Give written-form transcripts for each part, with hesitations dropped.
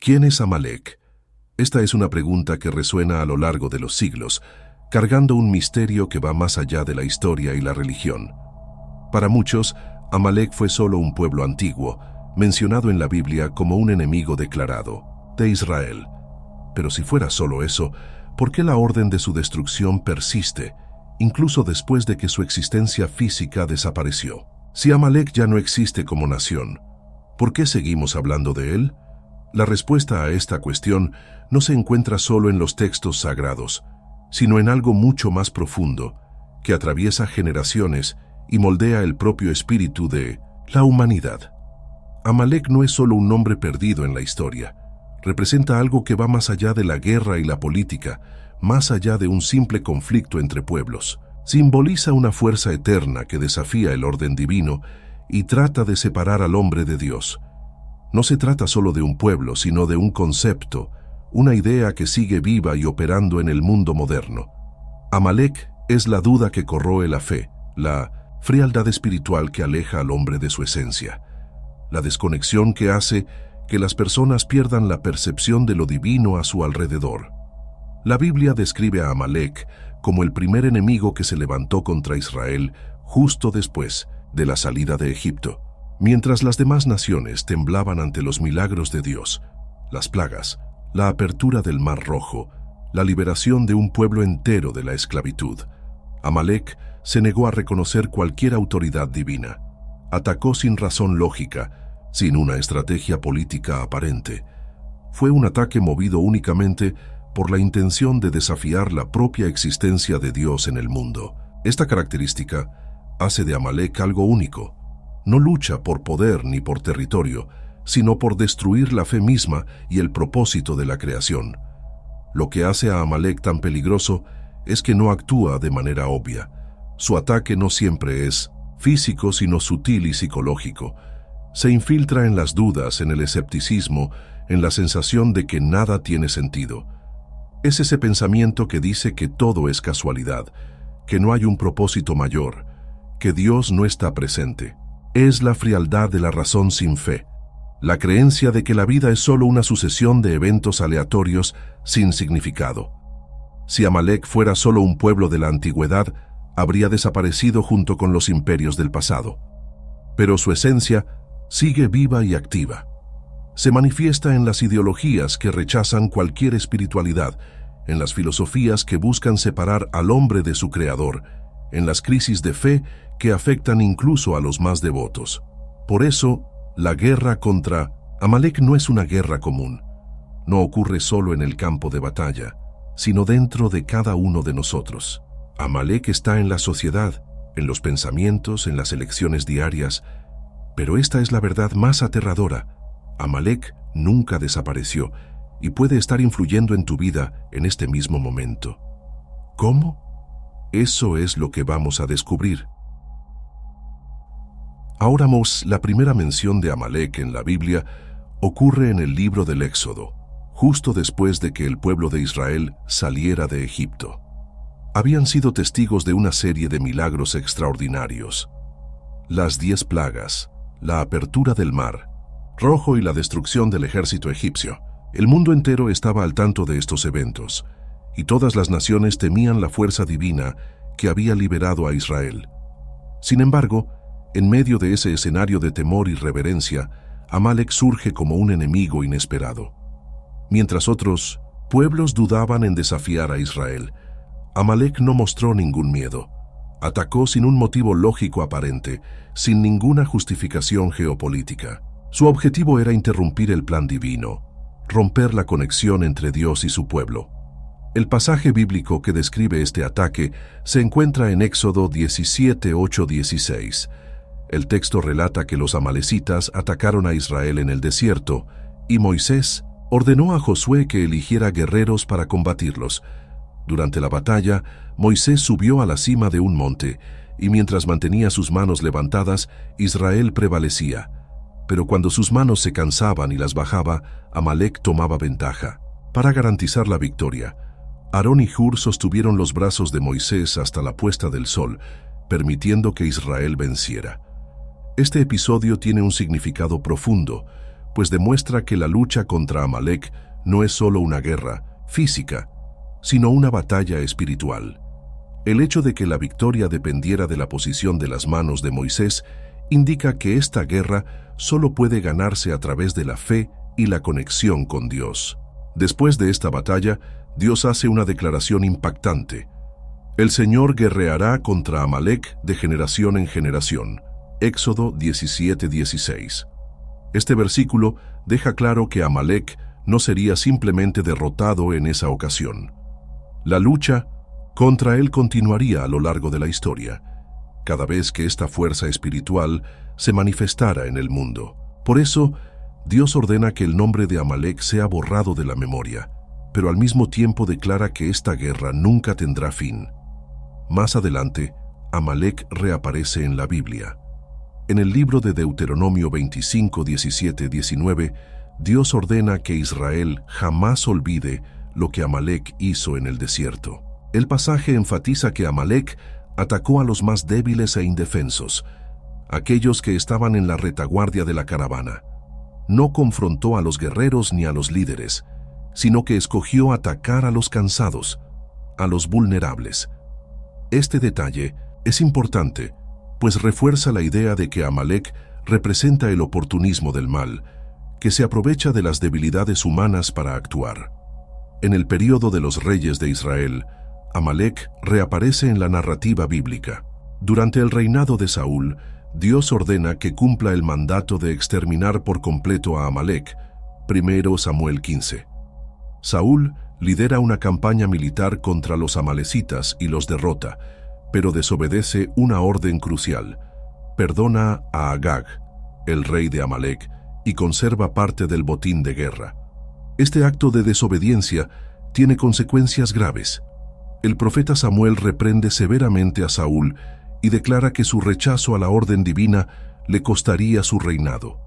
¿Quién es Amalek? Esta es una pregunta que resuena a lo largo de los siglos, cargando un misterio que va más allá de la historia y la religión. Para muchos, Amalek fue solo un pueblo antiguo, mencionado en la Biblia como un enemigo declarado de Israel. Pero si fuera solo eso, ¿por qué la orden de su destrucción persiste, incluso después de que su existencia física desapareció? Si Amalek ya no existe como nación, ¿por qué seguimos hablando de él? La respuesta a esta cuestión no se encuentra solo en los textos sagrados, sino en algo mucho más profundo, que atraviesa generaciones y moldea el propio espíritu de la humanidad. Amalek no es solo un nombre perdido en la historia, representa algo que va más allá de la guerra y la política, más allá de un simple conflicto entre pueblos. Simboliza una fuerza eterna que desafía el orden divino y trata de separar al hombre de Dios. No se trata solo de un pueblo, sino de un concepto, una idea que sigue viva y operando en el mundo moderno. Amalek es la duda que corroe la fe, la frialdad espiritual que aleja al hombre de su esencia, la desconexión que hace que las personas pierdan la percepción de lo divino a su alrededor. La Biblia describe a Amalek como el primer enemigo que se levantó contra Israel justo después de la salida de Egipto. Mientras las demás naciones temblaban ante los milagros de Dios, las plagas, la apertura del Mar Rojo, la liberación de un pueblo entero de la esclavitud, Amalek se negó a reconocer cualquier autoridad divina. Atacó sin razón lógica, sin una estrategia política aparente. Fue un ataque movido únicamente por la intención de desafiar la propia existencia de Dios en el mundo. Esta característica hace de Amalek algo único. No lucha por poder ni por territorio, sino por destruir la fe misma y el propósito de la creación. Lo que hace a Amalek tan peligroso es que no actúa de manera obvia. Su ataque no siempre es físico, sino sutil y psicológico. Se infiltra en las dudas, en el escepticismo, en la sensación de que nada tiene sentido. Es ese pensamiento que dice que todo es casualidad, que no hay un propósito mayor, que Dios no está presente. Es la frialdad de la razón sin fe, la creencia de que la vida es solo una sucesión de eventos aleatorios sin significado. Si Amalek fuera solo un pueblo de la antigüedad, habría desaparecido junto con los imperios del pasado. Pero su esencia sigue viva y activa. Se manifiesta en las ideologías que rechazan cualquier espiritualidad, en las filosofías que buscan separar al hombre de su creador, en las crisis de fe que afectan incluso a los más devotos. Por eso, la guerra contra Amalek no es una guerra común. No ocurre solo en el campo de batalla, sino dentro de cada uno de nosotros. Amalek está en la sociedad, en los pensamientos, en las elecciones diarias, pero esta es la verdad más aterradora. Amalek nunca desapareció y puede estar influyendo en tu vida en este mismo momento. ¿Cómo? Eso es lo que vamos a descubrir. Ahora, la primera mención de Amalek en la Biblia ocurre en el libro del Éxodo, justo después de que el pueblo de Israel saliera de Egipto. Habían sido testigos de una serie de milagros extraordinarios. Las 10 plagas, la apertura del Mar Rojo y la destrucción del ejército egipcio. El mundo entero estaba al tanto de estos eventos, y todas las naciones temían la fuerza divina que había liberado a Israel. Sin embargo, en medio de ese escenario de temor y reverencia, Amalek surge como un enemigo inesperado. Mientras otros pueblos dudaban en desafiar a Israel, Amalek no mostró ningún miedo. Atacó sin un motivo lógico aparente, sin ninguna justificación geopolítica. Su objetivo era interrumpir el plan divino, romper la conexión entre Dios y su pueblo. El pasaje bíblico que describe este ataque se encuentra en Éxodo 17:8-16. El texto relata que los amalecitas atacaron a Israel en el desierto, y Moisés ordenó a Josué que eligiera guerreros para combatirlos. Durante la batalla, Moisés subió a la cima de un monte, y mientras mantenía sus manos levantadas, Israel prevalecía. Pero cuando sus manos se cansaban y las bajaba, Amalek tomaba ventaja. Para garantizar la victoria, Aarón y Hur sostuvieron los brazos de Moisés hasta la puesta del sol, permitiendo que Israel venciera. Este episodio tiene un significado profundo, pues demuestra que la lucha contra Amalek no es solo una guerra física, sino una batalla espiritual. El hecho de que la victoria dependiera de la posición de las manos de Moisés indica que esta guerra solo puede ganarse a través de la fe y la conexión con Dios. Después de esta batalla, Dios hace una declaración impactante. El Señor guerreará contra Amalek de generación en generación. Éxodo 17:16. Este versículo deja claro que Amalek no sería simplemente derrotado en esa ocasión. La lucha contra él continuaría a lo largo de la historia, cada vez que esta fuerza espiritual se manifestara en el mundo. Por eso, Dios ordena que el nombre de Amalek sea borrado de la memoria, pero al mismo tiempo declara que esta guerra nunca tendrá fin. Más adelante, Amalek reaparece en la Biblia. En el libro de Deuteronomio 25, 17, 19, Dios ordena que Israel jamás olvide lo que Amalek hizo en el desierto. El pasaje enfatiza que Amalek atacó a los más débiles e indefensos, aquellos que estaban en la retaguardia de la caravana. No confrontó a los guerreros ni a los líderes, sino que escogió atacar a los cansados, a los vulnerables. Este detalle es importante, pues refuerza la idea de que Amalek representa el oportunismo del mal, que se aprovecha de las debilidades humanas para actuar. En el período de los reyes de Israel, Amalek reaparece en la narrativa bíblica. Durante el reinado de Saúl, Dios ordena que cumpla el mandato de exterminar por completo a Amalek, 1 Samuel 15. Saúl lidera una campaña militar contra los amalecitas y los derrota, pero desobedece una orden crucial. Perdona a Agag, el rey de Amalek, y conserva parte del botín de guerra. Este acto de desobediencia tiene consecuencias graves. El profeta Samuel reprende severamente a Saúl y declara que su rechazo a la orden divina le costaría su reinado.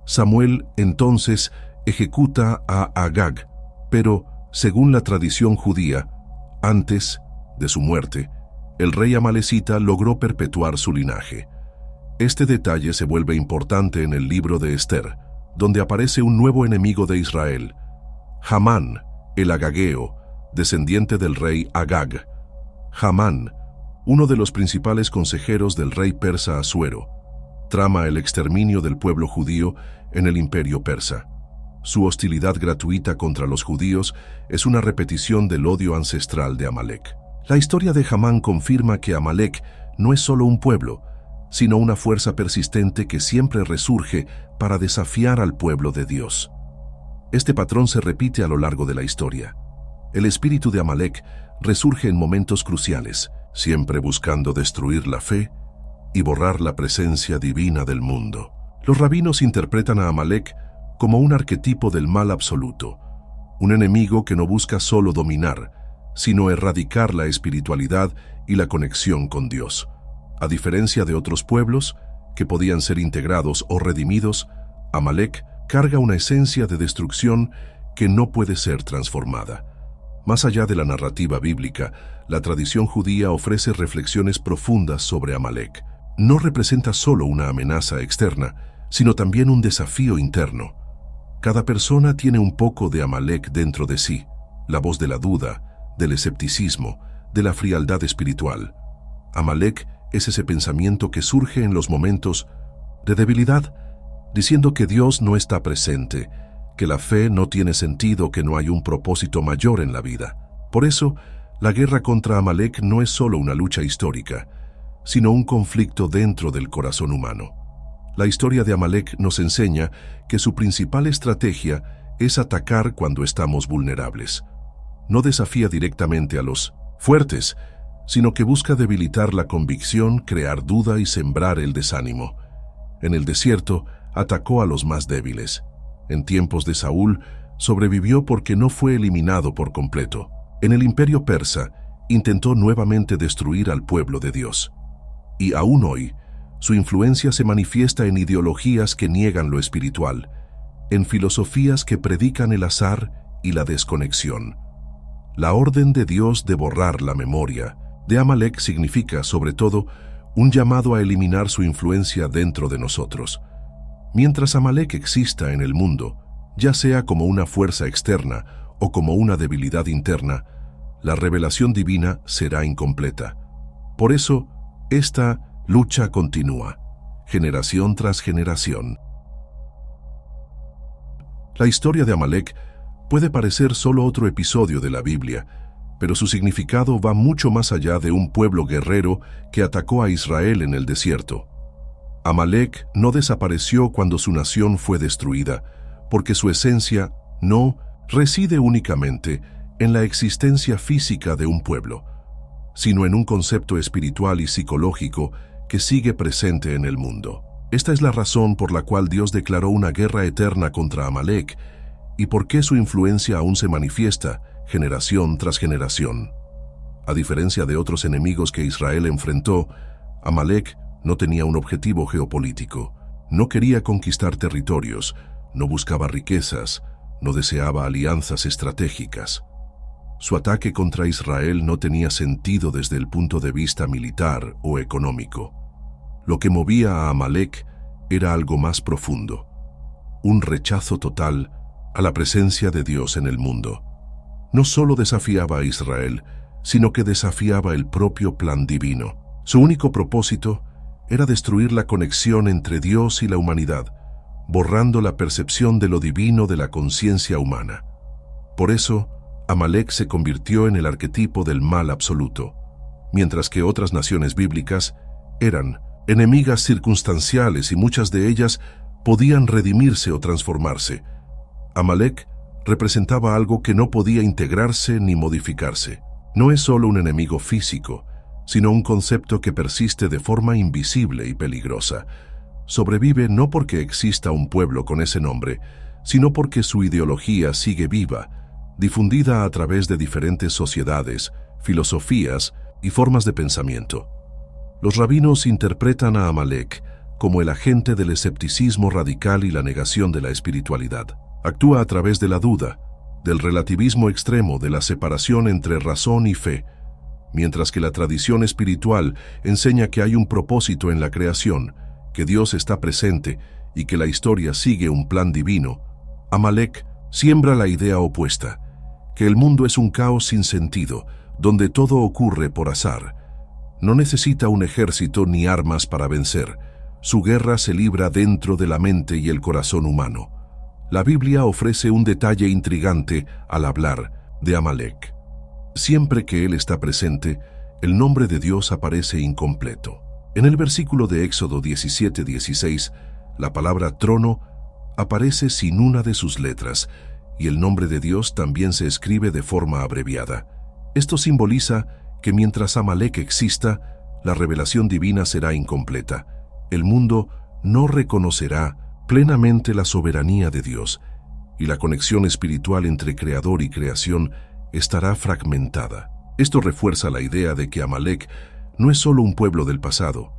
Samuel entonces ejecuta a Agag, pero, según la tradición judía, antes de su muerte, el rey amalecita logró perpetuar su linaje. Este detalle se vuelve importante en el libro de Esther, donde aparece un nuevo enemigo de Israel, Hamán, el agageo, descendiente del rey Agag. Hamán, uno de los principales consejeros del rey persa Asuero, trama el exterminio del pueblo judío en el imperio persa. Su hostilidad gratuita contra los judíos es una repetición del odio ancestral de Amalek. La historia de Hamán confirma que Amalek no es solo un pueblo, sino una fuerza persistente que siempre resurge para desafiar al pueblo de Dios. Este patrón se repite a lo largo de la historia. El espíritu de Amalek resurge en momentos cruciales, siempre buscando destruir la fe y borrar la presencia divina del mundo. Los rabinos interpretan a Amalek como un arquetipo del mal absoluto, un enemigo que no busca solo dominar, sino erradicar la espiritualidad y la conexión con Dios. A diferencia de otros pueblos, que podían ser integrados o redimidos, Amalek carga una esencia de destrucción que no puede ser transformada. Más allá de la narrativa bíblica, la tradición judía ofrece reflexiones profundas sobre Amalek. No representa solo una amenaza externa, sino también un desafío interno. Cada persona tiene un poco de Amalek dentro de sí, la voz de la duda, del escepticismo, de la frialdad espiritual. Amalek es ese pensamiento que surge en los momentos de debilidad, diciendo que Dios no está presente, que la fe no tiene sentido, que no hay un propósito mayor en la vida. Por eso, la guerra contra Amalek no es solo una lucha histórica, sino un conflicto dentro del corazón humano. La historia de Amalek nos enseña que su principal estrategia es atacar cuando estamos vulnerables. No desafía directamente a los fuertes, sino que busca debilitar la convicción, crear duda y sembrar el desánimo. En el desierto, atacó a los más débiles. En tiempos de Saúl, sobrevivió porque no fue eliminado por completo. En el imperio persa, intentó nuevamente destruir al pueblo de Dios. Y aún hoy, su influencia se manifiesta en ideologías que niegan lo espiritual, en filosofías que predican el azar y la desconexión. La orden de Dios de borrar la memoria de Amalek significa, sobre todo, un llamado a eliminar su influencia dentro de nosotros. Mientras Amalek exista en el mundo, ya sea como una fuerza externa o como una debilidad interna, la revelación divina será incompleta. Por eso, esta lucha continúa, generación tras generación. La historia de Amalek puede parecer solo otro episodio de la Biblia, pero su significado va mucho más allá de un pueblo guerrero que atacó a Israel en el desierto. Amalek no desapareció cuando su nación fue destruida, porque su esencia no reside únicamente en la existencia física de un pueblo, sino en un concepto espiritual y psicológico que sigue presente en el mundo. Esta es la razón por la cual Dios declaró una guerra eterna contra Amalek y por qué su influencia aún se manifiesta generación tras generación. A diferencia de otros enemigos que Israel enfrentó, Amalek no tenía un objetivo geopolítico, no quería conquistar territorios, no buscaba riquezas, no deseaba alianzas estratégicas. Su ataque contra Israel no tenía sentido desde el punto de vista militar o económico. Lo que movía a Amalek era algo más profundo, un rechazo total a la presencia de Dios en el mundo. No solo desafiaba a Israel, sino que desafiaba el propio plan divino. Su único propósito era destruir la conexión entre Dios y la humanidad, borrando la percepción de lo divino de la conciencia humana. Por eso, Amalek se convirtió en el arquetipo del mal absoluto, mientras que otras naciones bíblicas eran enemigas circunstanciales y muchas de ellas podían redimirse o transformarse. Amalek representaba algo que no podía integrarse ni modificarse. No es solo un enemigo físico, sino un concepto que persiste de forma invisible y peligrosa. Sobrevive no porque exista un pueblo con ese nombre, sino porque su ideología sigue viva, difundida a través de diferentes sociedades, filosofías y formas de pensamiento. Los rabinos interpretan a Amalek como el agente del escepticismo radical y la negación de la espiritualidad. Actúa a través de la duda, del relativismo extremo, de la separación entre razón y fe, mientras que la tradición espiritual enseña que hay un propósito en la creación, que Dios está presente y que la historia sigue un plan divino. Amalek siembra la idea opuesta, que el mundo es un caos sin sentido, donde todo ocurre por azar. No necesita un ejército ni armas para vencer. Su guerra se libra dentro de la mente y el corazón humano. La Biblia ofrece un detalle intrigante al hablar de Amalek. Siempre que él está presente, el nombre de Dios aparece incompleto. En el versículo de Éxodo 17:16, la palabra trono aparece sin una de sus letras, y el nombre de Dios también se escribe de forma abreviada. Esto simboliza que mientras Amalek exista, la revelación divina será incompleta. El mundo no reconocerá plenamente la soberanía de Dios, y la conexión espiritual entre creador y creación estará fragmentada. Esto refuerza la idea de que Amalek no es solo un pueblo del pasado,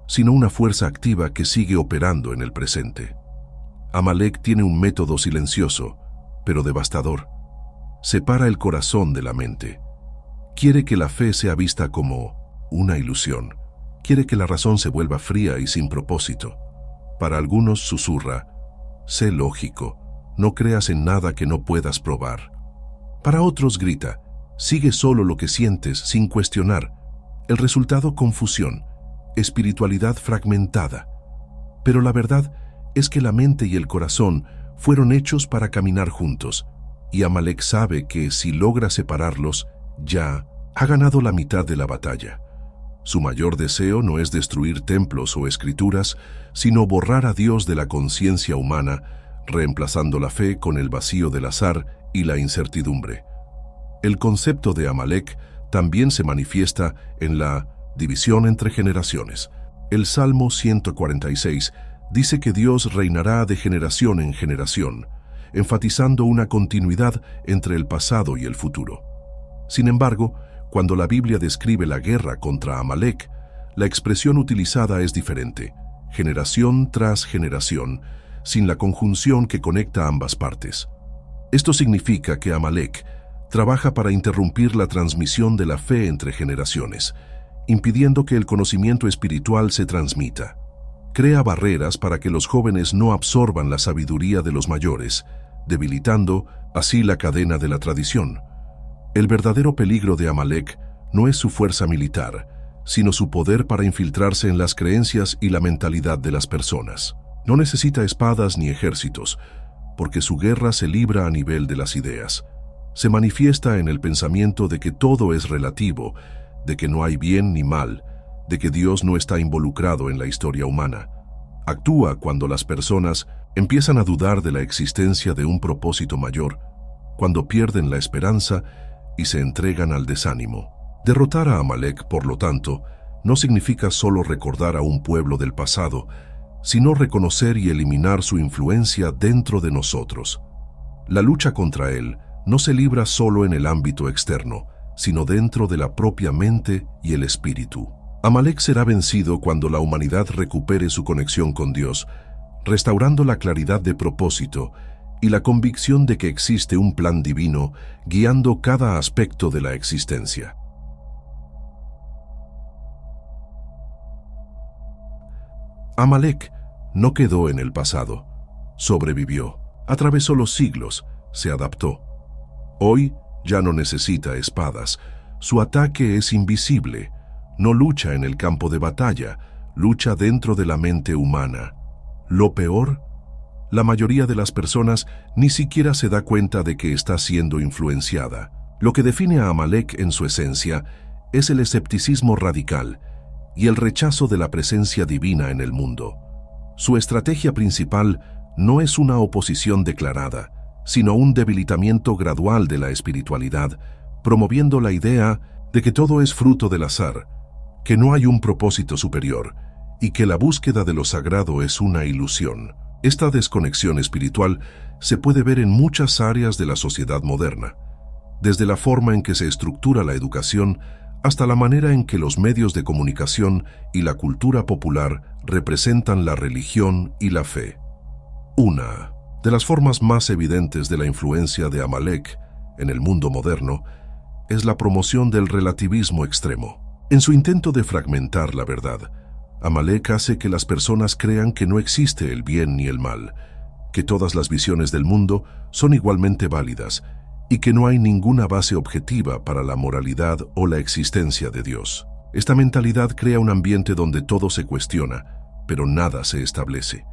sino una fuerza activa que sigue operando en el presente. Amalek tiene un método silencioso, pero devastador. Separa el corazón de la mente. Quiere que la fe sea vista como una ilusión. Quiere que la razón se vuelva fría y sin propósito. Para algunos susurra: sé lógico, no creas en nada que no puedas probar. Para otros grita: sigue solo lo que sientes sin cuestionar. El resultado: confusión, espiritualidad fragmentada. Pero la verdad es que la mente y el corazón fueron hechos para caminar juntos, y Amalek sabe que si logra separarlos, ya ha ganado la mitad de la batalla. Su mayor deseo no es destruir templos o escrituras, sino borrar a Dios de la conciencia humana, reemplazando la fe con el vacío del azar y la incertidumbre. El concepto de Amalek también se manifiesta en la división entre generaciones. El Salmo 146 dice que Dios reinará de generación en generación, enfatizando una continuidad entre el pasado y el futuro. Sin embargo, cuando la Biblia describe la guerra contra Amalek, la expresión utilizada es diferente, generación tras generación, sin la conjunción que conecta ambas partes. Esto significa que Amalek trabaja para interrumpir la transmisión de la fe entre generaciones, impidiendo que el conocimiento espiritual se transmita. crea barreras para que los jóvenes no absorban la sabiduría de los mayores, debilitando así la cadena de la tradición. El verdadero peligro de Amalek no es su fuerza militar, sino su poder para infiltrarse en las creencias y la mentalidad de las personas. No necesita espadas ni ejércitos, porque su guerra se libra a nivel de las ideas. Se manifiesta en el pensamiento de que todo es relativo, de que no hay bien ni mal, de que Dios no está involucrado en la historia humana. Actúa cuando las personas empiezan a dudar de la existencia de un propósito mayor, cuando pierden la esperanza y se entregan al desánimo. Derrotar a Amalek, por lo tanto, no significa solo recordar a un pueblo del pasado, sino reconocer y eliminar su influencia dentro de nosotros. La lucha contra él no se libra solo en el ámbito externo, sino dentro de la propia mente y el espíritu. Amalek será vencido cuando la humanidad recupere su conexión con Dios, restaurando la claridad de propósito y la convicción de que existe un plan divino guiando cada aspecto de la existencia. Amalek no quedó en el pasado, sobrevivió, atravesó los siglos, se adaptó. Hoy ya no necesita espadas, su ataque es invisible, no lucha en el campo de batalla, lucha dentro de la mente humana. Lo peor, la mayoría de las personas ni siquiera se da cuenta de que está siendo influenciada. Lo que define a Amalek en su esencia es el escepticismo radical y el rechazo de la presencia divina en el mundo. Su estrategia principal no es una oposición declarada, sino un debilitamiento gradual de la espiritualidad, promoviendo la idea de que todo es fruto del azar, que no hay un propósito superior y que la búsqueda de lo sagrado es una ilusión. Esta desconexión espiritual se puede ver en muchas áreas de la sociedad moderna, desde la forma en que se estructura la educación hasta la manera en que los medios de comunicación y la cultura popular representan la religión y la fe. Una de las formas más evidentes de la influencia de Amalek en el mundo moderno es la promoción del relativismo extremo. En su intento de fragmentar la verdad, Amalek hace que las personas crean que no existe el bien ni el mal, que todas las visiones del mundo son igualmente válidas y que no hay ninguna base objetiva para la moralidad o la existencia de Dios. Esta mentalidad crea un ambiente donde todo se cuestiona, pero nada se establece.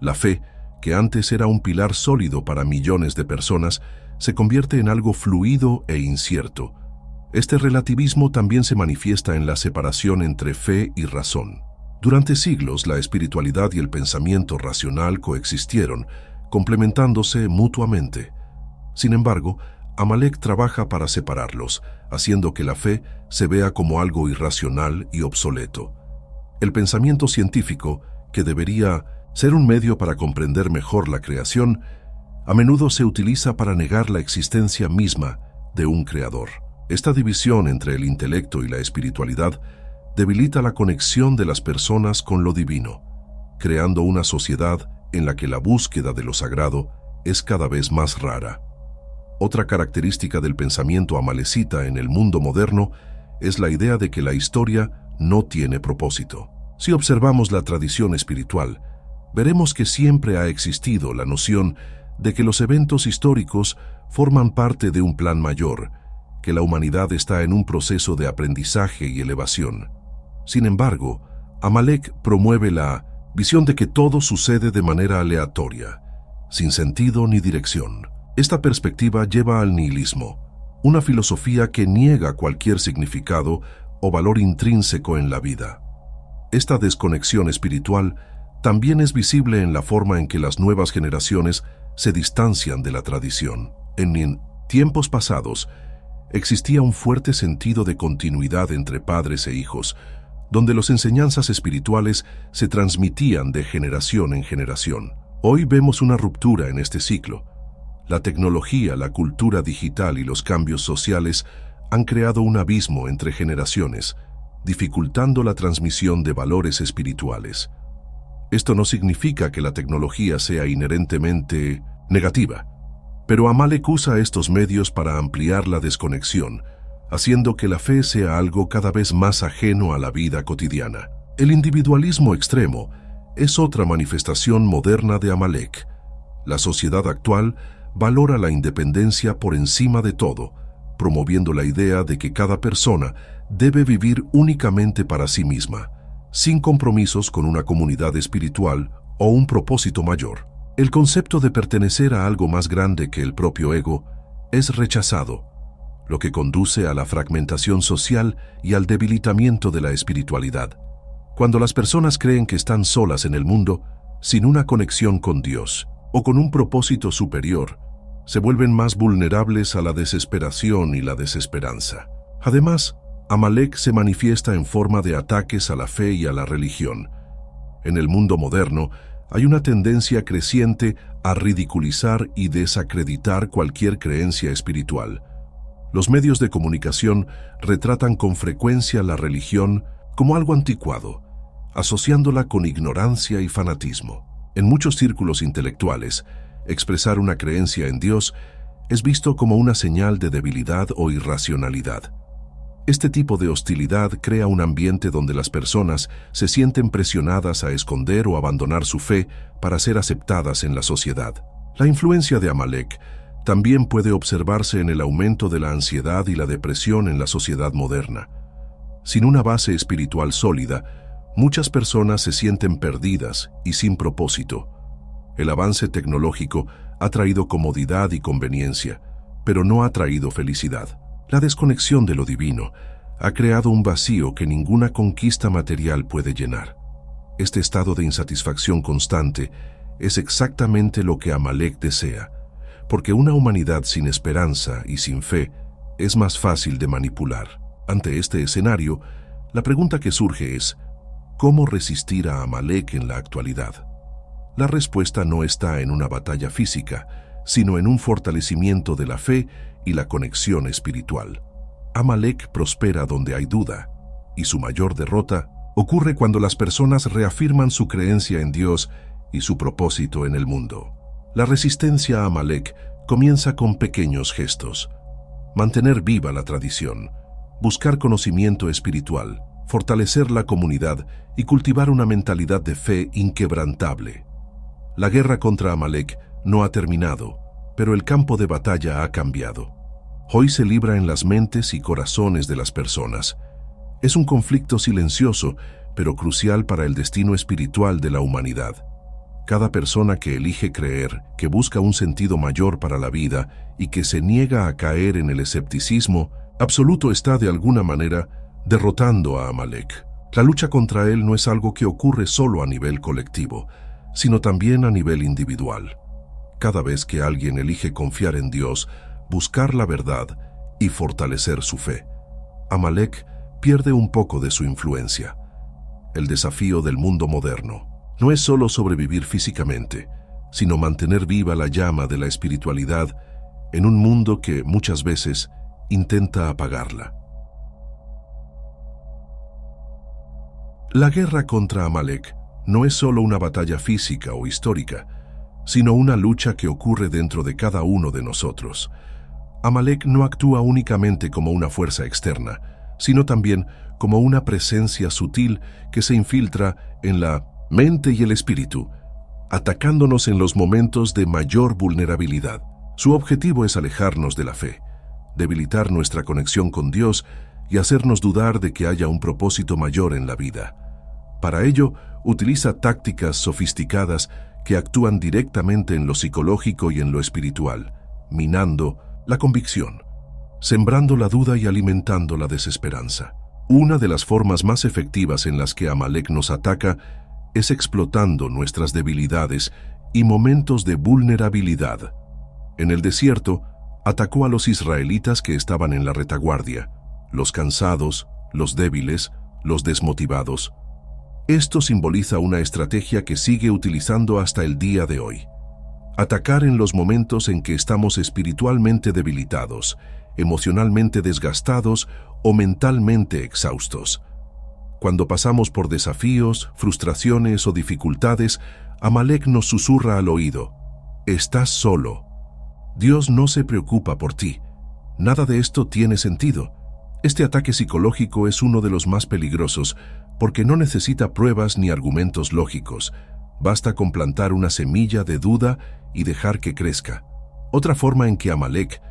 La fe, que antes era un pilar sólido para millones de personas, se convierte en algo fluido e incierto. Este relativismo también se manifiesta en la separación entre fe y razón. Durante siglos, la espiritualidad y el pensamiento racional coexistieron, complementándose mutuamente. Sin embargo, Amalek trabaja para separarlos, haciendo que la fe se vea como algo irracional y obsoleto. El pensamiento científico, que debería ser un medio para comprender mejor la creación, a menudo se utiliza para negar la existencia misma de un creador. Esta división entre el intelecto y la espiritualidad debilita la conexión de las personas con lo divino, creando una sociedad en la que la búsqueda de lo sagrado es cada vez más rara. Otra característica del pensamiento amalecita en el mundo moderno es la idea de que la historia no tiene propósito. Si observamos la tradición espiritual, veremos que siempre ha existido la noción de que los eventos históricos forman parte de un plan mayor, que la humanidad está en un proceso de aprendizaje y elevación. Sin embargo, Amalek promueve la visión de que todo sucede de manera aleatoria, sin sentido ni dirección. Esta perspectiva lleva al nihilismo, una filosofía que niega cualquier significado o valor intrínseco en la vida. Esta desconexión espiritual también es visible en la forma en que las nuevas generaciones se distancian de la tradición. En tiempos pasados, existía un fuerte sentido de continuidad entre padres e hijos, donde las enseñanzas espirituales se transmitían de generación en generación. Hoy vemos una ruptura en este ciclo. La tecnología, la cultura digital y los cambios sociales han creado un abismo entre generaciones, dificultando la transmisión de valores espirituales. Esto no significa que la tecnología sea inherentemente negativa, pero Amalek usa estos medios para ampliar la desconexión, haciendo que la fe sea algo cada vez más ajeno a la vida cotidiana. El individualismo extremo es otra manifestación moderna de Amalek. La sociedad actual valora la independencia por encima de todo, promoviendo la idea de que cada persona debe vivir únicamente para sí misma, sin compromisos con una comunidad espiritual o un propósito mayor. El concepto de pertenecer a algo más grande que el propio ego es rechazado, lo que conduce a la fragmentación social y al debilitamiento de la espiritualidad. Cuando las personas creen que están solas en el mundo, sin una conexión con Dios o con un propósito superior, se vuelven más vulnerables a la desesperación y la desesperanza. Además, Amalek se manifiesta en forma de ataques a la fe y a la religión. En el mundo moderno, hay una tendencia creciente a ridiculizar y desacreditar cualquier creencia espiritual. Los medios de comunicación retratan con frecuencia la religión como algo anticuado, asociándola con ignorancia y fanatismo. En muchos círculos intelectuales, expresar una creencia en Dios es visto como una señal de debilidad o irracionalidad. Este tipo de hostilidad crea un ambiente donde las personas se sienten presionadas a esconder o abandonar su fe para ser aceptadas en la sociedad. La influencia de Amalek también puede observarse en el aumento de la ansiedad y la depresión en la sociedad moderna. Sin una base espiritual sólida, muchas personas se sienten perdidas y sin propósito. El avance tecnológico ha traído comodidad y conveniencia, pero no ha traído felicidad. La desconexión de lo divino ha creado un vacío que ninguna conquista material puede llenar. Este estado de insatisfacción constante es exactamente lo que Amalek desea, porque una humanidad sin esperanza y sin fe es más fácil de manipular. Ante este escenario, la pregunta que surge es, ¿cómo resistir a Amalek en la actualidad? La respuesta no está en una batalla física, sino en un fortalecimiento de la fe y la conexión espiritual. Amalek prospera donde hay duda, y su mayor derrota ocurre cuando las personas reafirman su creencia en Dios y su propósito en el mundo. La resistencia a Amalek comienza con pequeños gestos. Mantener viva la tradición, buscar conocimiento espiritual, fortalecer la comunidad y cultivar una mentalidad de fe inquebrantable. La guerra contra Amalek no ha terminado, pero el campo de batalla ha cambiado. Hoy se libra en las mentes y corazones de las personas. Es un conflicto silencioso, pero crucial para el destino espiritual de la humanidad. Cada persona que elige creer, que busca un sentido mayor para la vida y que se niega a caer en el escepticismo absoluto está de alguna manera derrotando a Amalek. La lucha contra él no es algo que ocurre solo a nivel colectivo, sino también a nivel individual. Cada vez que alguien elige confiar en Dios, buscar la verdad y fortalecer su fe, Amalek pierde un poco de su influencia. El desafío del mundo moderno no es solo sobrevivir físicamente, sino mantener viva la llama de la espiritualidad en un mundo que muchas veces intenta apagarla. La guerra contra Amalek no es solo una batalla física o histórica, sino una lucha que ocurre dentro de cada uno de nosotros. Amalek no actúa únicamente como una fuerza externa, sino también como una presencia sutil que se infiltra en la mente y el espíritu, atacándonos en los momentos de mayor vulnerabilidad. Su objetivo es alejarnos de la fe, debilitar nuestra conexión con Dios y hacernos dudar de que haya un propósito mayor en la vida. Para ello, utiliza tácticas sofisticadas que actúan directamente en lo psicológico y en lo espiritual, minando la convicción, sembrando la duda y alimentando la desesperanza. Una de las formas más efectivas en las que Amalek nos ataca es explotando nuestras debilidades y momentos de vulnerabilidad. En el desierto, atacó a los israelitas que estaban en la retaguardia, los cansados, los débiles, los desmotivados. Esto simboliza una estrategia que sigue utilizando hasta el día de hoy. Atacar en los momentos en que estamos espiritualmente debilitados, emocionalmente desgastados o mentalmente exhaustos. Cuando pasamos por desafíos, frustraciones o dificultades, Amalek nos susurra al oído: estás solo. Dios no se preocupa por ti. Nada de esto tiene sentido. Este ataque psicológico es uno de los más peligrosos porque no necesita pruebas ni argumentos lógicos. Basta con plantar una semilla de duda y dejar que crezca. Otra forma en que Amalek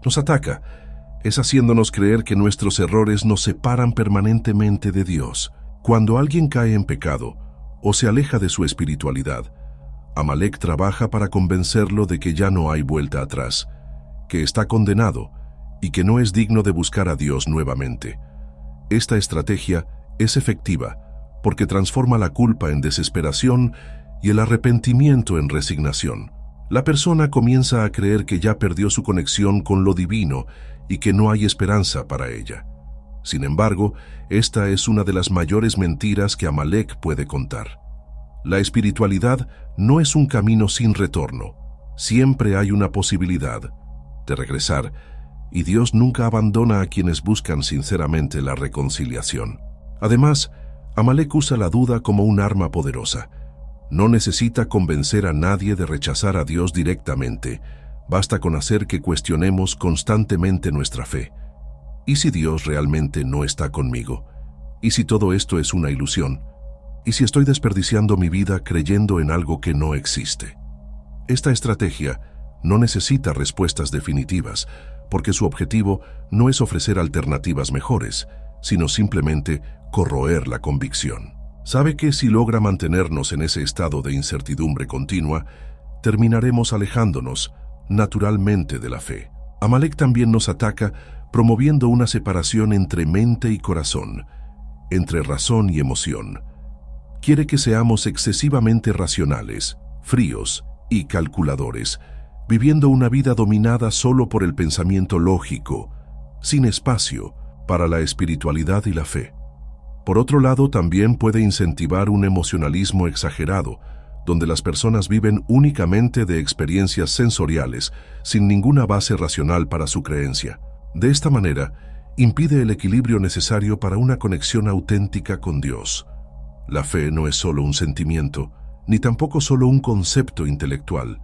nos ataca es haciéndonos creer que nuestros errores nos separan permanentemente de Dios. Cuando alguien cae en pecado o se aleja de su espiritualidad, Amalek trabaja para convencerlo de que ya no hay vuelta atrás, que está condenado y que no es digno de buscar a Dios nuevamente. Esta estrategia es efectiva porque transforma la culpa en desesperación y el arrepentimiento en resignación. La persona comienza a creer que ya perdió su conexión con lo divino y que no hay esperanza para ella. Sin embargo, esta es una de las mayores mentiras que Amalek puede contar. La espiritualidad no es un camino sin retorno. Siempre hay una posibilidad de regresar, y Dios nunca abandona a quienes buscan sinceramente la reconciliación. Además, Amalek usa la duda como un arma poderosa. No necesita convencer a nadie de rechazar a Dios directamente. Basta con hacer que cuestionemos constantemente nuestra fe. ¿Y si Dios realmente no está conmigo? ¿Y si todo esto es una ilusión? ¿Y si estoy desperdiciando mi vida creyendo en algo que no existe? Esta estrategia no necesita respuestas definitivas, porque su objetivo no es ofrecer alternativas mejores, sino simplemente corroer la convicción. Sabe que si logra mantenernos en ese estado de incertidumbre continua, terminaremos alejándonos naturalmente de la fe. Amalek también nos ataca promoviendo una separación entre mente y corazón, entre razón y emoción. Quiere que seamos excesivamente racionales, fríos y calculadores, viviendo una vida dominada solo por el pensamiento lógico, sin espacio para la espiritualidad y la fe. Por otro lado, también puede incentivar un emocionalismo exagerado, donde las personas viven únicamente de experiencias sensoriales, sin ninguna base racional para su creencia. De esta manera, impide el equilibrio necesario para una conexión auténtica con Dios. La fe no es solo un sentimiento, ni tampoco solo un concepto intelectual.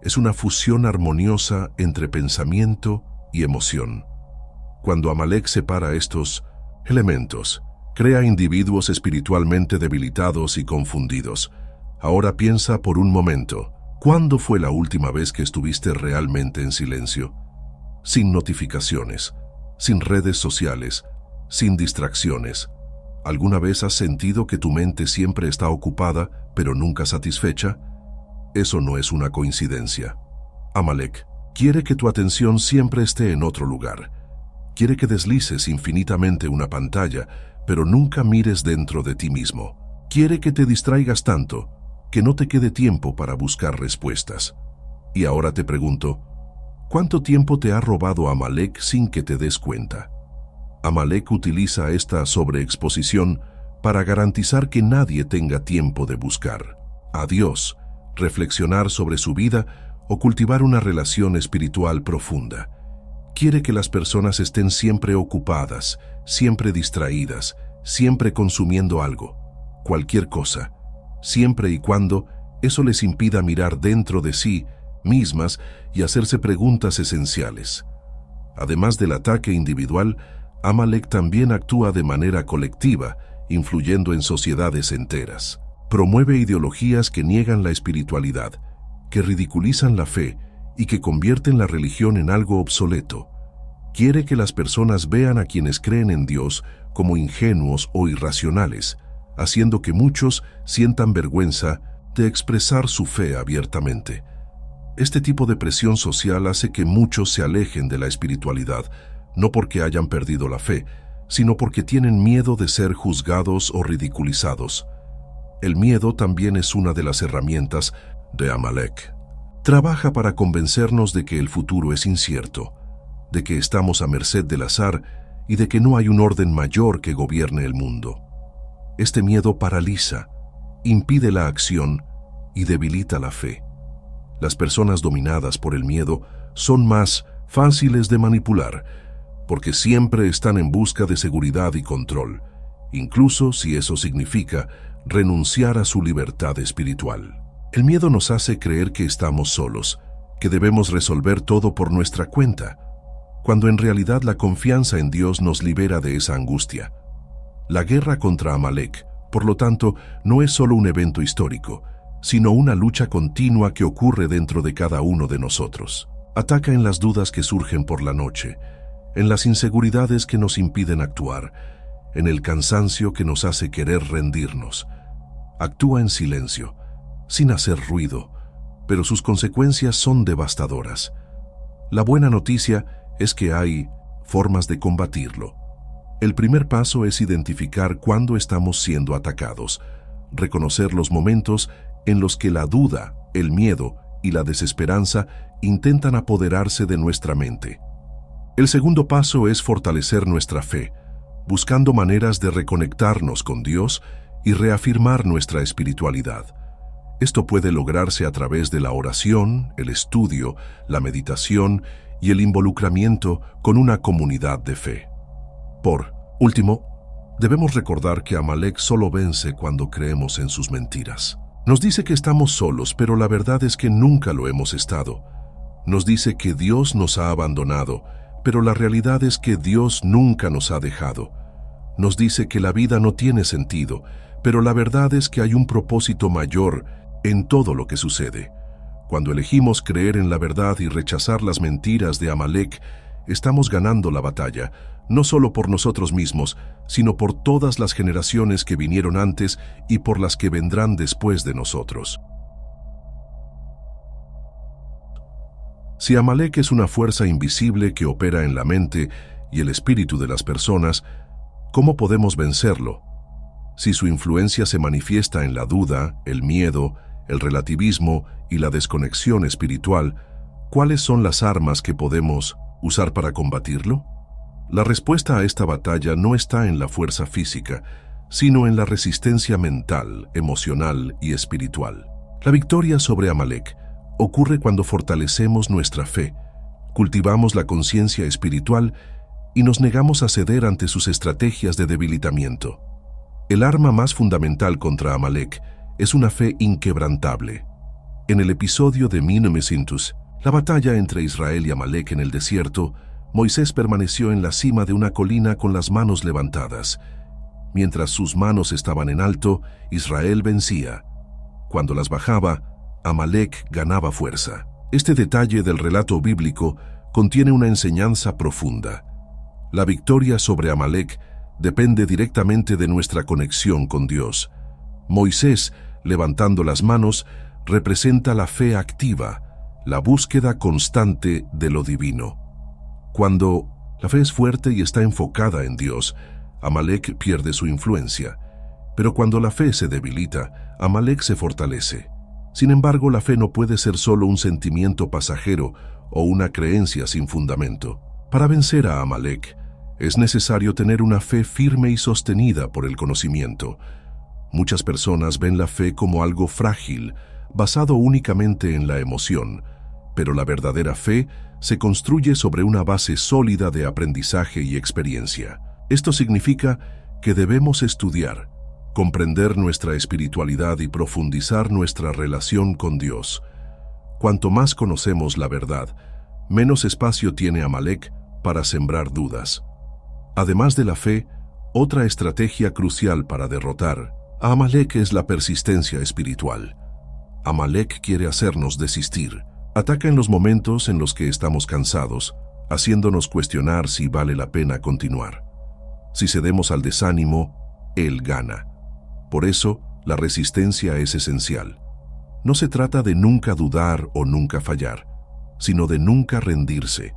Es una fusión armoniosa entre pensamiento y emoción. Cuando Amalek separa estos elementos, crea individuos espiritualmente debilitados y confundidos. Ahora piensa por un momento, ¿cuándo fue la última vez que estuviste realmente en silencio? Sin notificaciones, sin redes sociales, sin distracciones. ¿Alguna vez has sentido que tu mente siempre está ocupada, pero nunca satisfecha? Eso no es una coincidencia. Amalek quiere que tu atención siempre esté en otro lugar. Quiere que deslices infinitamente una pantalla, pero nunca mires dentro de ti mismo. Quiere que te distraigas tanto que no te quede tiempo para buscar respuestas. Y ahora te pregunto, ¿cuánto tiempo te ha robado Amalek sin que te des cuenta? Amalek utiliza esta sobreexposición para garantizar que nadie tenga tiempo de buscar a Dios, reflexionar sobre su vida o cultivar una relación espiritual profunda. Quiere que las personas estén siempre ocupadas, siempre distraídas, siempre consumiendo algo, cualquier cosa, siempre y cuando eso les impida mirar dentro de sí mismas y hacerse preguntas esenciales. Además del ataque individual, Amalek también actúa de manera colectiva, influyendo en sociedades enteras. Promueve ideologías que niegan la espiritualidad, que ridiculizan la fe y que convierten la religión en algo obsoleto. Quiere que las personas vean a quienes creen en Dios como ingenuos o irracionales, haciendo que muchos sientan vergüenza de expresar su fe abiertamente. Este tipo de presión social hace que muchos se alejen de la espiritualidad, no porque hayan perdido la fe, sino porque tienen miedo de ser juzgados o ridiculizados. El miedo también es una de las herramientas de Amalek. Trabaja para convencernos de que el futuro es incierto, de que estamos a merced del azar y de que no hay un orden mayor que gobierne el mundo. Este miedo paraliza, impide la acción y debilita la fe. Las personas dominadas por el miedo son más fáciles de manipular, porque siempre están en busca de seguridad y control, incluso si eso significa renunciar a su libertad espiritual. El miedo nos hace creer que estamos solos, que debemos resolver todo por nuestra cuenta, cuando en realidad la confianza en Dios nos libera de esa angustia. La guerra contra Amalek, por lo tanto, no es solo un evento histórico, sino una lucha continua que ocurre dentro de cada uno de nosotros. Ataca en las dudas que surgen por la noche, en las inseguridades que nos impiden actuar, en el cansancio que nos hace querer rendirnos. Actúa en silencio, sin hacer ruido, pero sus consecuencias son devastadoras. La buena noticia es que hay formas de combatirlo. El primer paso es identificar cuándo estamos siendo atacados, reconocer los momentos en los que la duda, el miedo y la desesperanza intentan apoderarse de nuestra mente. El segundo paso es fortalecer nuestra fe, buscando maneras de reconectarnos con Dios y reafirmar nuestra espiritualidad. Esto puede lograrse a través de la oración, el estudio, la meditación y el involucramiento con una comunidad de fe. Por último, debemos recordar que Amalek solo vence cuando creemos en sus mentiras. Nos dice que estamos solos, pero la verdad es que nunca lo hemos estado. Nos dice que Dios nos ha abandonado, pero la realidad es que Dios nunca nos ha dejado. Nos dice que la vida no tiene sentido, pero la verdad es que hay un propósito mayor en todo lo que sucede. Cuando elegimos creer en la verdad y rechazar las mentiras de Amalek, estamos ganando la batalla, no solo por nosotros mismos, sino por todas las generaciones que vinieron antes y por las que vendrán después de nosotros. Si Amalek es una fuerza invisible que opera en la mente y el espíritu de las personas, ¿cómo podemos vencerlo? Si su influencia se manifiesta en la duda, el miedo, el relativismo y la desconexión espiritual, ¿cuáles son las armas que podemos usar para combatirlo? La respuesta a esta batalla no está en la fuerza física, sino en la resistencia mental, emocional y espiritual. La victoria sobre Amalek ocurre cuando fortalecemos nuestra fe, cultivamos la conciencia espiritual y nos negamos a ceder ante sus estrategias de debilitamiento. El arma más fundamental contra Amalek es una fe inquebrantable. En el episodio de Mine-Messintus, la batalla entre Israel y Amalek en el desierto, Moisés permaneció en la cima de una colina con las manos levantadas. Mientras sus manos estaban en alto, Israel vencía. Cuando las bajaba, Amalek ganaba fuerza. Este detalle del relato bíblico contiene una enseñanza profunda. La victoria sobre Amalek depende directamente de nuestra conexión con Dios. Moisés, levantando las manos, representa la fe activa, la búsqueda constante de lo divino. Cuando la fe es fuerte y está enfocada en Dios, Amalek pierde su influencia. Pero cuando la fe se debilita, Amalek se fortalece. Sin embargo, la fe no puede ser solo un sentimiento pasajero o una creencia sin fundamento. Para vencer a Amalek, es necesario tener una fe firme y sostenida por el conocimiento. Muchas personas ven la fe como algo frágil, basado únicamente en la emoción, pero la verdadera fe se construye sobre una base sólida de aprendizaje y experiencia. Esto significa que debemos estudiar, comprender nuestra espiritualidad y profundizar nuestra relación con Dios. Cuanto más conocemos la verdad, menos espacio tiene Amalek para sembrar dudas. Además de la fe, otra estrategia crucial para derrotar a Amalek es la persistencia espiritual. Amalek quiere hacernos desistir. Ataca en los momentos en los que estamos cansados, haciéndonos cuestionar si vale la pena continuar. Si cedemos al desánimo, él gana. Por eso, la resistencia es esencial. No se trata de nunca dudar o nunca fallar, sino de nunca rendirse,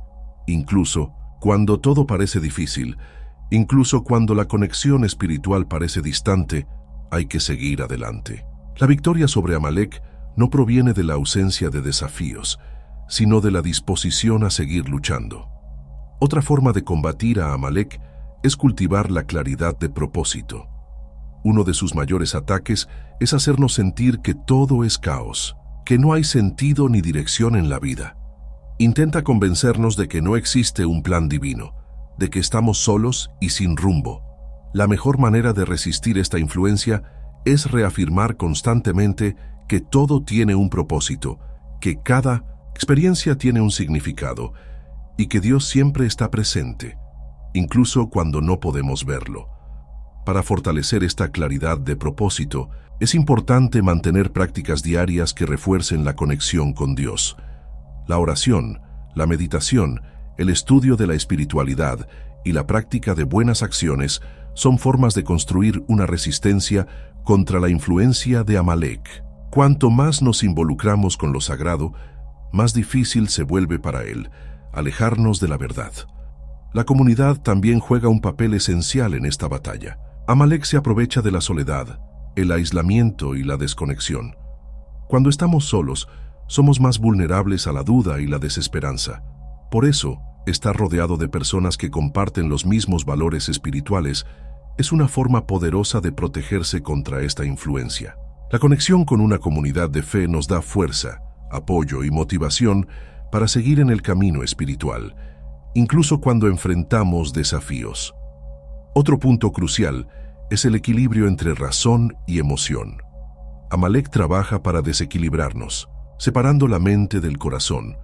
incluso cuando todo parece difícil, incluso cuando la conexión espiritual parece distante, hay que seguir adelante. La victoria sobre Amalek no proviene de la ausencia de desafíos, sino de la disposición a seguir luchando. Otra forma de combatir a Amalek es cultivar la claridad de propósito. Uno de sus mayores ataques es hacernos sentir que todo es caos, que no hay sentido ni dirección en la vida. Intenta convencernos de que no existe un plan divino, de que estamos solos y sin rumbo. La mejor manera de resistir esta influencia es reafirmar constantemente que todo tiene un propósito, que cada experiencia tiene un significado y que Dios siempre está presente, incluso cuando no podemos verlo. Para fortalecer esta claridad de propósito, es importante mantener prácticas diarias que refuercen la conexión con Dios. La oración, la meditación, el estudio de la espiritualidad y la práctica de buenas acciones son formas de construir una resistencia contra la influencia de Amalek. Cuanto más nos involucramos con lo sagrado, más difícil se vuelve para él alejarnos de la verdad. La comunidad también juega un papel esencial en esta batalla. Amalek se aprovecha de la soledad, el aislamiento y la desconexión. Cuando estamos solos, somos más vulnerables a la duda y la desesperanza. Por eso, estar rodeado de personas que comparten los mismos valores espirituales es una forma poderosa de protegerse contra esta influencia. La conexión con una comunidad de fe nos da fuerza, apoyo y motivación para seguir en el camino espiritual, incluso cuando enfrentamos desafíos. Otro punto crucial es el equilibrio entre razón y emoción. Amalek trabaja para desequilibrarnos, separando la mente del corazón.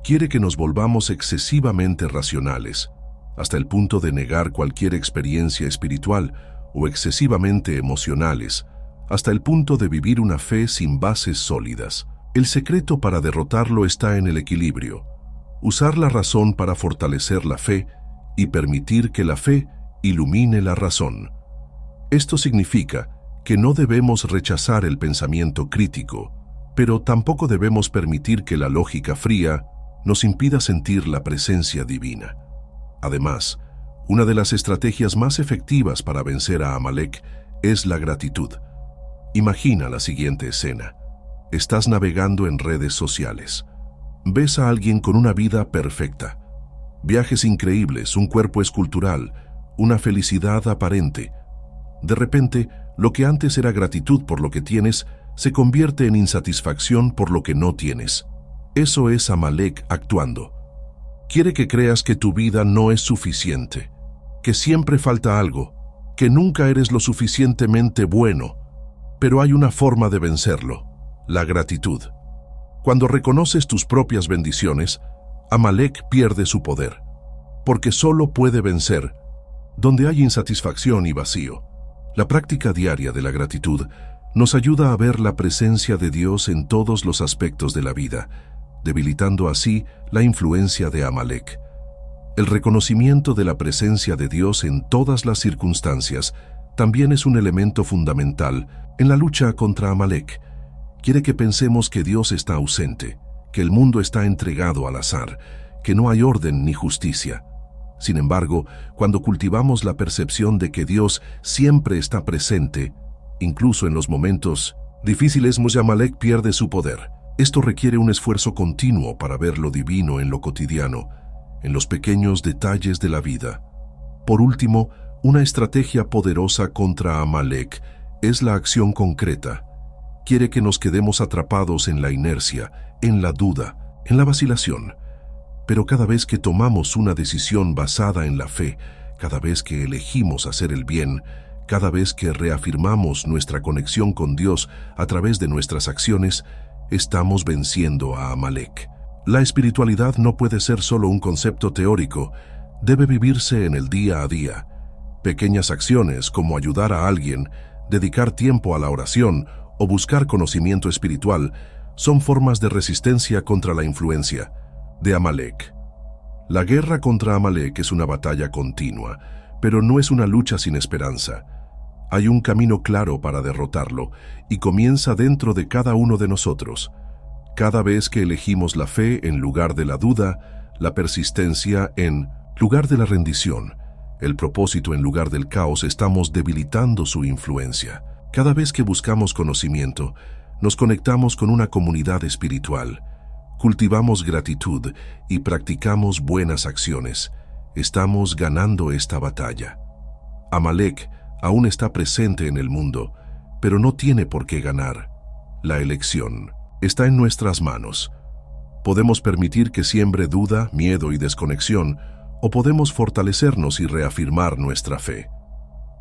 Quiere que nos volvamos excesivamente racionales, hasta el punto de negar cualquier experiencia espiritual, o excesivamente emocionales, hasta el punto de vivir una fe sin bases sólidas. El secreto para derrotarlo está en el equilibrio. Usar la razón para fortalecer la fe y permitir que la fe ilumine la razón. Esto significa que no debemos rechazar el pensamiento crítico, pero tampoco debemos permitir que la lógica fría nos impida sentir la presencia divina. Además, una de las estrategias más efectivas para vencer a Amalek es la gratitud. Imagina la siguiente escena. Estás navegando en redes sociales. Ves a alguien con una vida perfecta. Viajes increíbles, un cuerpo escultural, una felicidad aparente. De repente, lo que antes era gratitud por lo que tienes, se convierte en insatisfacción por lo que no tienes. Eso es Amalek actuando. Quiere que creas que tu vida no es suficiente, que siempre falta algo, que nunca eres lo suficientemente bueno. Pero hay una forma de vencerlo: la gratitud. Cuando reconoces tus propias bendiciones, Amalek pierde su poder, porque solo puede vencer donde hay insatisfacción y vacío. La práctica diaria de la gratitud nos ayuda a ver la presencia de Dios en todos los aspectos de la vida, debilitando así la influencia de Amalek. El reconocimiento de la presencia de Dios en todas las circunstancias también es un elemento fundamental en la lucha contra Amalek. Quiere que pensemos que Dios está ausente, que el mundo está entregado al azar, que no hay orden ni justicia. Sin embargo, cuando cultivamos la percepción de que Dios siempre está presente, incluso en los momentos difíciles, Amalek pierde su poder. Esto requiere un esfuerzo continuo para ver lo divino en lo cotidiano, en los pequeños detalles de la vida. Por último, una estrategia poderosa contra Amalek es la acción concreta. Quiere que nos quedemos atrapados en la inercia, en la duda, en la vacilación. Pero cada vez que tomamos una decisión basada en la fe, cada vez que elegimos hacer el bien, cada vez que reafirmamos nuestra conexión con Dios a través de nuestras acciones, estamos venciendo a Amalek. La espiritualidad no puede ser solo un concepto teórico, debe vivirse en el día a día. Pequeñas acciones como ayudar a alguien, dedicar tiempo a la oración o buscar conocimiento espiritual son formas de resistencia contra la influencia de Amalek. La guerra contra Amalek es una batalla continua, pero no es una lucha sin esperanza. Hay un camino claro para derrotarlo y comienza dentro de cada uno de nosotros. Cada vez que elegimos la fe en lugar de la duda, la persistencia en lugar de la rendición, el propósito en lugar del caos, estamos debilitando su influencia. Cada vez que buscamos conocimiento, nos conectamos con una comunidad espiritual. Cultivamos gratitud y practicamos buenas acciones. Estamos ganando esta batalla. Amalek aún está presente en el mundo, pero no tiene por qué ganar. La elección está en nuestras manos. Podemos permitir que siembre duda, miedo y desconexión, o podemos fortalecernos y reafirmar nuestra fe.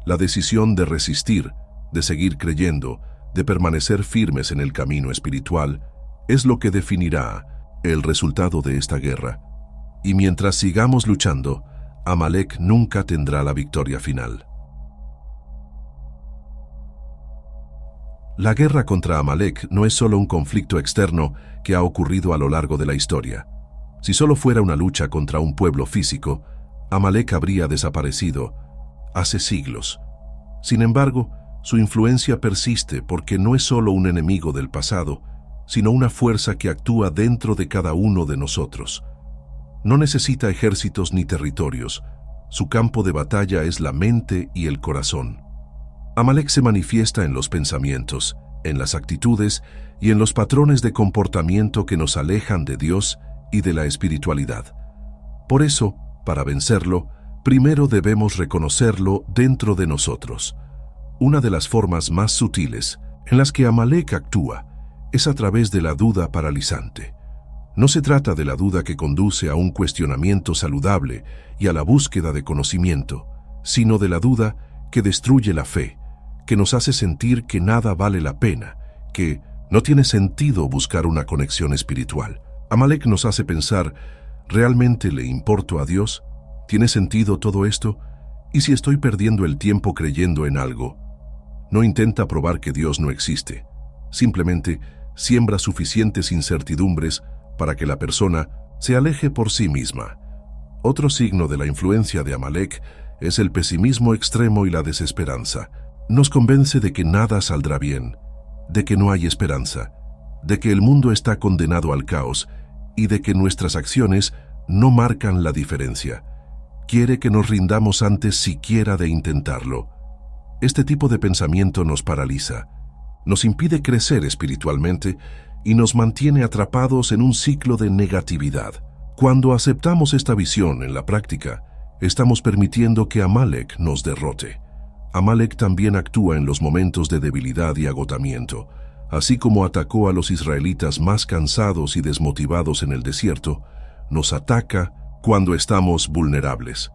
La decisión de resistir, de seguir creyendo, de permanecer firmes en el camino espiritual, es lo que definirá el resultado de esta guerra. Y mientras sigamos luchando, Amalek nunca tendrá la victoria final. La guerra contra Amalek no es solo un conflicto externo que ha ocurrido a lo largo de la historia. Si solo fuera una lucha contra un pueblo físico, Amalek habría desaparecido hace siglos. Sin embargo, su influencia persiste porque no es solo un enemigo del pasado, sino una fuerza que actúa dentro de cada uno de nosotros. No necesita ejércitos ni territorios. Su campo de batalla es la mente y el corazón. Amalek se manifiesta en los pensamientos, en las actitudes y en los patrones de comportamiento que nos alejan de Dios y de la espiritualidad. Por eso, para vencerlo, primero debemos reconocerlo dentro de nosotros. Una de las formas más sutiles en las que Amalek actúa es a través de la duda paralizante. No se trata de la duda que conduce a un cuestionamiento saludable y a la búsqueda de conocimiento, sino de la duda que destruye la fe, que nos hace sentir que nada vale la pena, que no tiene sentido buscar una conexión espiritual. Amalek nos hace pensar, ¿realmente le importo a Dios? ¿Tiene sentido todo esto? ¿Y si estoy perdiendo el tiempo creyendo en algo? No intenta probar que Dios no existe. Simplemente siembra suficientes incertidumbres para que la persona se aleje por sí misma. Otro signo de la influencia de Amalek es el pesimismo extremo y la desesperanza. Nos convence de que nada saldrá bien, de que no hay esperanza, de que el mundo está condenado al caos y de que nuestras acciones no marcan la diferencia. Quiere que nos rindamos antes siquiera de intentarlo. Este tipo de pensamiento nos paraliza, nos impide crecer espiritualmente y nos mantiene atrapados en un ciclo de negatividad. Cuando aceptamos esta visión en la práctica, estamos permitiendo que Amalek nos derrote. Amalek también actúa en los momentos de debilidad y agotamiento. Así como atacó a los israelitas más cansados y desmotivados en el desierto, nos ataca cuando estamos vulnerables.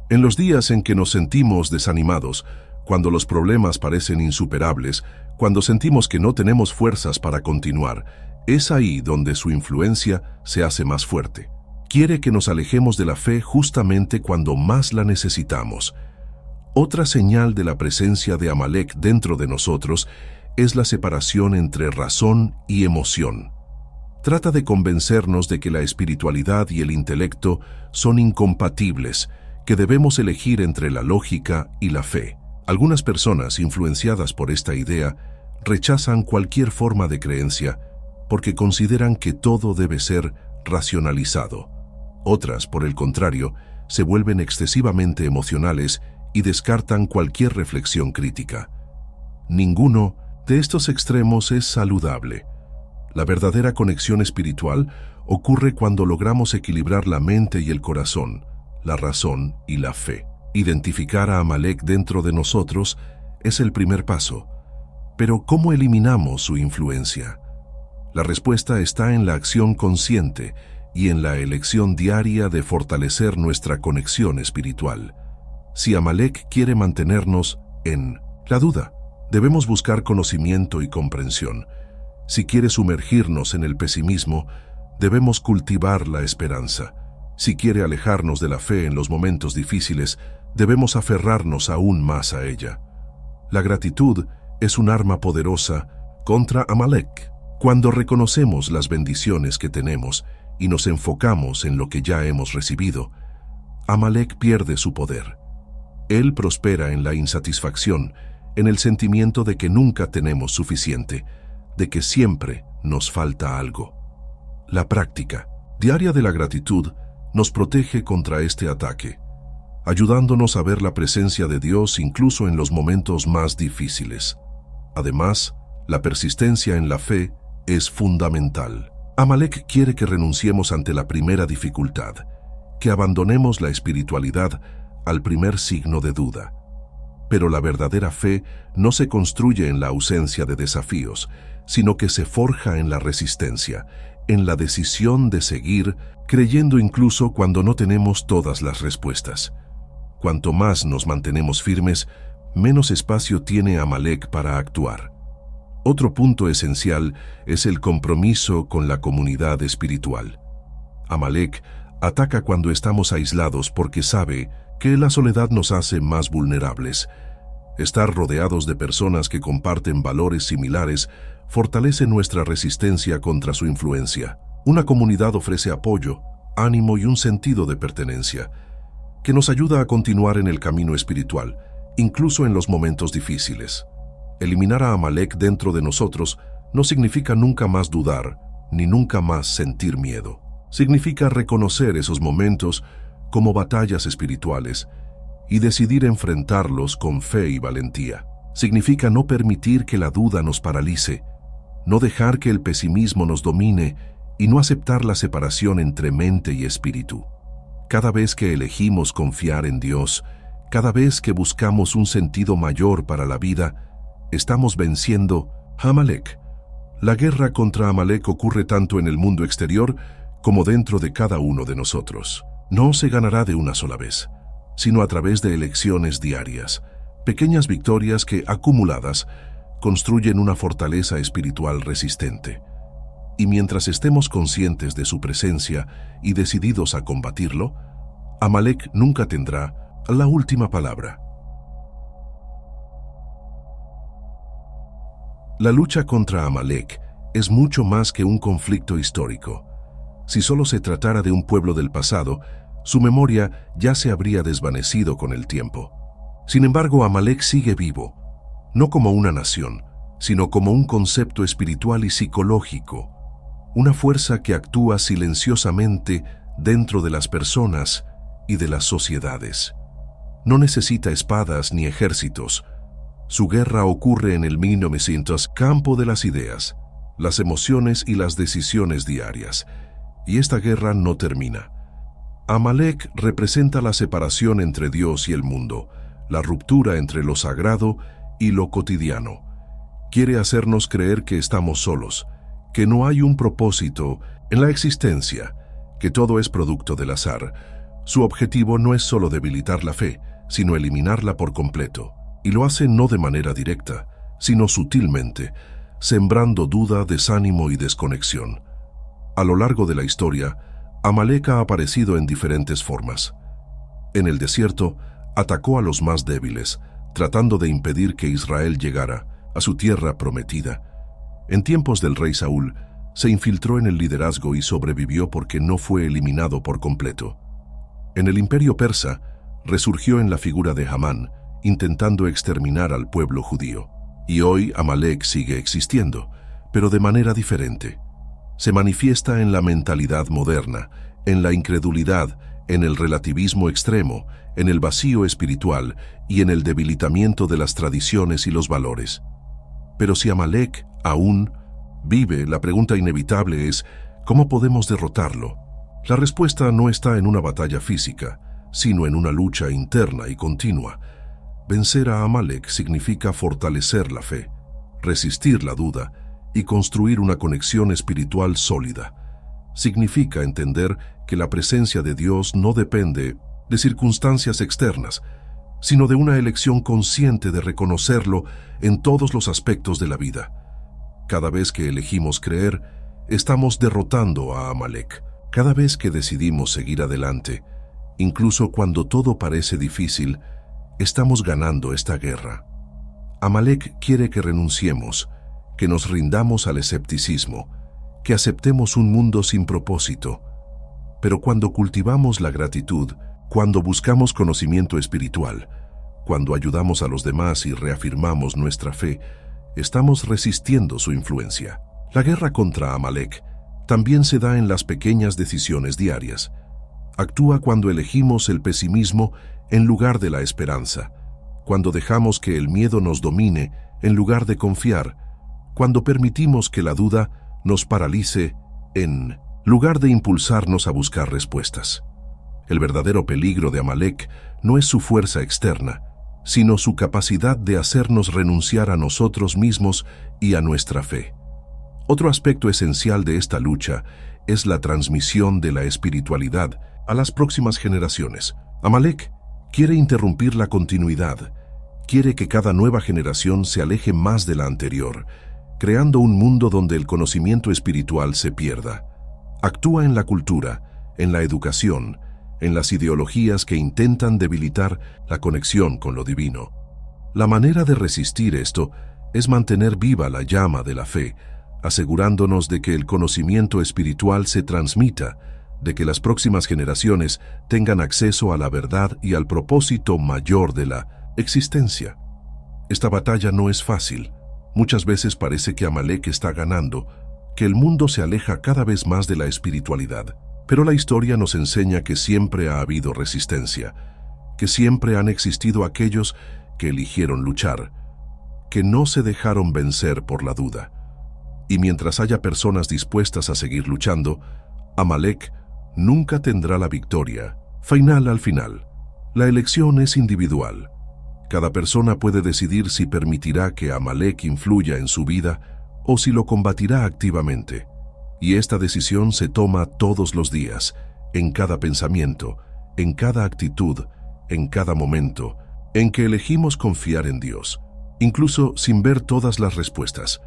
En los días en que nos sentimos desanimados, cuando los problemas parecen insuperables, cuando sentimos que no tenemos fuerzas para continuar, es ahí donde su influencia se hace más fuerte. Quiere que nos alejemos de la fe justamente cuando más la necesitamos. Otra señal de la presencia de Amalek dentro de nosotros es la separación entre razón y emoción. Trata de convencernos de que la espiritualidad y el intelecto son incompatibles, que debemos elegir entre la lógica y la fe. Algunas personas, influenciadas por esta idea, rechazan cualquier forma de creencia porque consideran que todo debe ser racionalizado. Otras, por el contrario, se vuelven excesivamente emocionales y descartan cualquier reflexión crítica. Ninguno de estos extremos es saludable. La verdadera conexión espiritual ocurre cuando logramos equilibrar la mente y el corazón, la razón y la fe. Identificar a Amalek dentro de nosotros es el primer paso. Pero ¿cómo eliminamos su influencia? La respuesta está en la acción consciente y en la elección diaria de fortalecer nuestra conexión espiritual. Si Amalek quiere mantenernos en la duda, debemos buscar conocimiento y comprensión. Si quiere sumergirnos en el pesimismo, debemos cultivar la esperanza. Si quiere alejarnos de la fe en los momentos difíciles, debemos aferrarnos aún más a ella. La gratitud es un arma poderosa contra Amalek. Cuando reconocemos las bendiciones que tenemos y nos enfocamos en lo que ya hemos recibido, Amalek pierde su poder. Él prospera en la insatisfacción, en el sentimiento de que nunca tenemos suficiente, de que siempre nos falta algo. La práctica diaria de la gratitud nos protege contra este ataque, ayudándonos a ver la presencia de Dios incluso en los momentos más difíciles. Además, la persistencia en la fe es fundamental. Amalek quiere que renunciemos ante la primera dificultad, que abandonemos la espiritualidad al primer signo de duda. Pero la verdadera fe no se construye en la ausencia de desafíos, sino que se forja en la resistencia, en la decisión de seguir, creyendo incluso cuando no tenemos todas las respuestas. Cuanto más nos mantenemos firmes, menos espacio tiene Amalek para actuar. Otro punto esencial es el compromiso con la comunidad espiritual. Amalek Ataca cuando estamos aislados porque sabe que la soledad nos hace más vulnerables. Estar rodeados de personas que comparten valores similares fortalece nuestra resistencia contra su influencia. Una comunidad ofrece apoyo, ánimo y un sentido de pertenencia, que nos ayuda a continuar en el camino espiritual, incluso en los momentos difíciles. Eliminar a Amalek dentro de nosotros no significa nunca más dudar, ni nunca más sentir miedo. Significa reconocer esos momentos como batallas espirituales y decidir enfrentarlos con fe y valentía. Significa no permitir que la duda nos paralice, no dejar que el pesimismo nos domine y no aceptar la separación entre mente y espíritu. Cada vez que elegimos confiar en Dios, cada vez que buscamos un sentido mayor para la vida, estamos venciendo a Amalek. La guerra contra Amalek ocurre tanto en el mundo exterior como dentro de cada uno de nosotros. No se ganará de una sola vez, sino a través de elecciones diarias, pequeñas victorias que, acumuladas, construyen una fortaleza espiritual resistente. Y mientras estemos conscientes de su presencia y decididos a combatirlo, Amalek nunca tendrá la última palabra. La lucha contra Amalek es mucho más que un conflicto histórico. Si solo se tratara de un pueblo del pasado, su memoria ya se habría desvanecido con el tiempo. Sin embargo, Amalek sigue vivo, no como una nación, sino como un concepto espiritual y psicológico, una fuerza que actúa silenciosamente dentro de las personas y de las sociedades. No necesita espadas ni ejércitos. Su guerra ocurre en el 1900, campo de las ideas, las emociones y las decisiones diarias. Y esta guerra no termina. Amalek representa la separación entre Dios y el mundo, la ruptura entre lo sagrado y lo cotidiano. Quiere hacernos creer que estamos solos, que no hay un propósito en la existencia, que todo es producto del azar. Su objetivo no es solo debilitar la fe, sino eliminarla por completo. Y lo hace no de manera directa, sino sutilmente, sembrando duda, desánimo y desconexión. A lo largo de la historia, Amalek ha aparecido en diferentes formas. En el desierto, atacó a los más débiles, tratando de impedir que Israel llegara a su tierra prometida. En tiempos del rey Saúl, se infiltró en el liderazgo y sobrevivió porque no fue eliminado por completo. En el imperio persa, resurgió en la figura de Hamán, intentando exterminar al pueblo judío. Y hoy Amalek sigue existiendo, pero de manera diferente. Se manifiesta en la mentalidad moderna, en la incredulidad, en el relativismo extremo, en el vacío espiritual y en el debilitamiento de las tradiciones y los valores. Pero si Amalek aún vive, la pregunta inevitable es, ¿cómo podemos derrotarlo? La respuesta no está en una batalla física, sino en una lucha interna y continua. Vencer a Amalek significa fortalecer la fe, resistir la duda y construir una conexión espiritual sólida. Significa entender que la presencia de Dios no depende de circunstancias externas, sino de una elección consciente de reconocerlo en todos los aspectos de la vida. Cada vez que elegimos creer, estamos derrotando a Amalek. Cada vez que decidimos seguir adelante, incluso cuando todo parece difícil, estamos ganando esta guerra. Amalek quiere que renunciemos, que nos rindamos al escepticismo, que aceptemos un mundo sin propósito. Pero cuando cultivamos la gratitud, cuando buscamos conocimiento espiritual, cuando ayudamos a los demás y reafirmamos nuestra fe, estamos resistiendo su influencia. La guerra contra Amalek también se da en las pequeñas decisiones diarias. Actúa cuando elegimos el pesimismo en lugar de la esperanza, cuando dejamos que el miedo nos domine en lugar de confiar, cuando permitimos que la duda nos paralice en lugar de impulsarnos a buscar respuestas. El verdadero peligro de Amalek no es su fuerza externa, sino su capacidad de hacernos renunciar a nosotros mismos y a nuestra fe. Otro aspecto esencial de esta lucha es la transmisión de la espiritualidad a las próximas generaciones. Amalek quiere interrumpir la continuidad, quiere que cada nueva generación se aleje más de la anterior, creando un mundo donde el conocimiento espiritual se pierda. Actúa en la cultura, en la educación, en las ideologías que intentan debilitar la conexión con lo divino. La manera de resistir esto es mantener viva la llama de la fe, asegurándonos de que el conocimiento espiritual se transmita, de que las próximas generaciones tengan acceso a la verdad y al propósito mayor de la existencia. Esta batalla no es fácil. Muchas veces parece que Amalek está ganando, que el mundo se aleja cada vez más de la espiritualidad. Pero la historia nos enseña que siempre ha habido resistencia, que siempre han existido aquellos que eligieron luchar, que no se dejaron vencer por la duda. Y mientras haya personas dispuestas a seguir luchando, Amalek nunca tendrá la victoria. Al final, la elección es individual. Cada persona puede decidir si permitirá que Amalek influya en su vida o si lo combatirá activamente. Y esta decisión se toma todos los días, en cada pensamiento, en cada actitud, en cada momento, en que elegimos confiar en Dios, incluso sin ver todas las respuestas.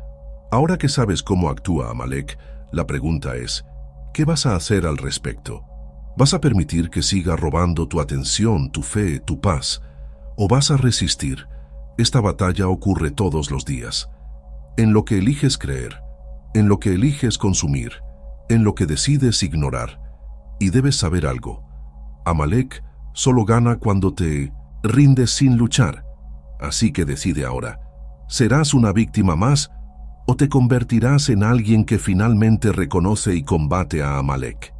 Ahora que sabes cómo actúa Amalek, la pregunta es, ¿qué vas a hacer al respecto? ¿Vas a permitir que siga robando tu atención, tu fe, tu paz? ¿O vas a resistir? Esta batalla ocurre todos los días. En lo que eliges creer, en lo que eliges consumir, en lo que decides ignorar. Y debes saber algo. Amalek solo gana cuando te rindes sin luchar. Así que decide ahora. ¿Serás una víctima más o te convertirás en alguien que finalmente reconoce y combate a Amalek?